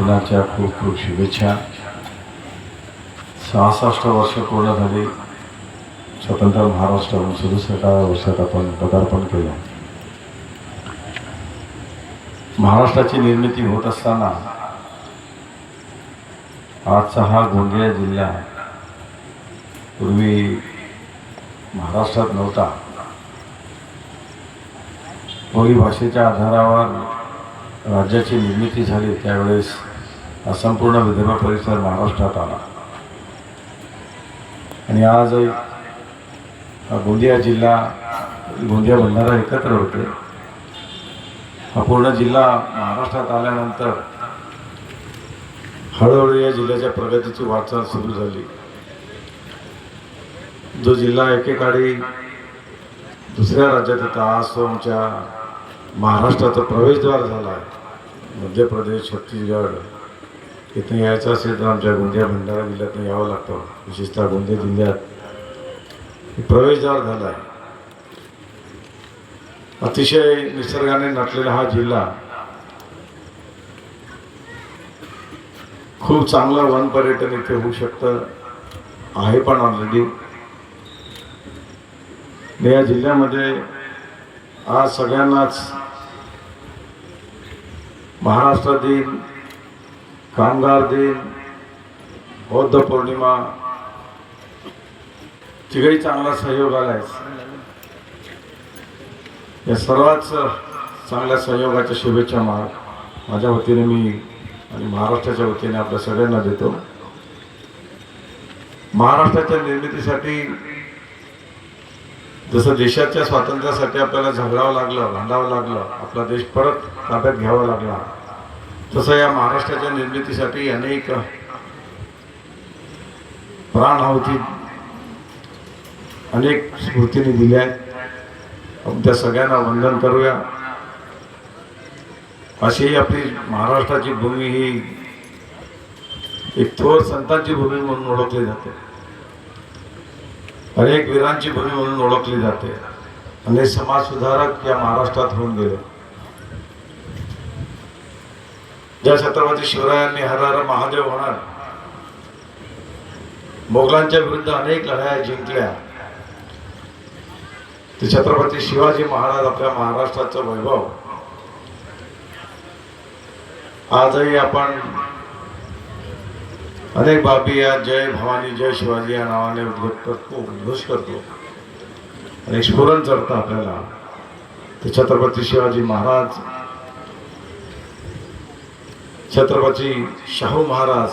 दिनाच्या खूप खूप शुभेच्छा. 66 वर्ष पूर्ण झाली. स्वतंत्र महाराष्ट्रातून 67व्या वर्षात आपण पदार्पण केलं. महाराष्ट्राची निर्मिती होत असताना आजचा हा गोंदिया जिल्हा पूर्वी महाराष्ट्रात नव्हता. कोळी भाषेच्या आधारावर राज्याची निर्मिती झाली. त्यावेळेस हा संपूर्ण विदर्भ परिसर महाराष्ट्रात आला आणि आज हा गोंदिया जिल्हा, गोंदिया भंडारा एकत्र होते. हा पूर्ण जिल्हा महाराष्ट्रात आल्यानंतर हळूहळू या जिल्ह्याच्या प्रगतीची वाटचाल सुरू झाली. जो जिल्हा एकेकाळी दुसऱ्या राज्यात होता, आज तो आमच्या महाराष्ट्राचा प्रवेशद्वार झाला आहे. मध्य प्रदेश, छत्तीसगड इथून यायचं असेल तर आमच्या गोंदिया भंडारा जिल्ह्यातून यावं लागतं. विशेषतः गोंदिया जिल्ह्यात प्रवेशद्वार झाला आहे. अतिशय निसर्गाने नटलेला हा जिल्हा, खूप चांगलं वन पर्यटन इथे होऊ शकतं, आहे पण ऑलरेडी. या जिल्ह्यामध्ये आज सगळ्यांनाच महाराष्ट्र दिन, कामगार दिन, बौद्ध पौर्णिमा तिघही चांगला सहयोग आलाय. या सर्वांच चांगल्या सहयोगाच्या शुभेच्छा माझ्या वतीने मी आणि महाराष्ट्राच्या वतीने आपल्या सगळ्यांना देतो. महाराष्ट्राच्या निर्मितीसाठी जसं देशाच्या स्वातंत्र्यासाठी आपल्याला झगडावं लागलं, भांडावं लागलं, आपला देश परत ताब्यात घ्यावा लागला, तसं या महाराष्ट्राच्या निर्मितीसाठी अनेक प्राणआहुती अनेक स्मृतीने दिल्या आहेत. आपण त्या सगळ्यांना वंदन करूया. अशी आपली महाराष्ट्राची भूमी ही एक थोर संतांची भूमी म्हणून ओळखली जाते, अनेक वीरांची भूमी म्हणून ओळखली जाते. अनेक समाजसुधारक या महाराष्ट्रात होऊन गेले. ज्या छत्रपती शिवरायांनी हर हर महादेव म्हणत मोगलांच्या विरुद्ध अनेक लढाया जिंकल्या, ते छत्रपती शिवाजी महाराज आपल्या महाराष्ट्राचं वैभव आजही आपण अनेक बाबी या जय भवानी जय शिवाजी या नावाने उद्घोष करतो. अनेक स्फुरण चढतं आपल्याला. ते छत्रपती शिवाजी महाराज, छत्रपती शाहू महाराज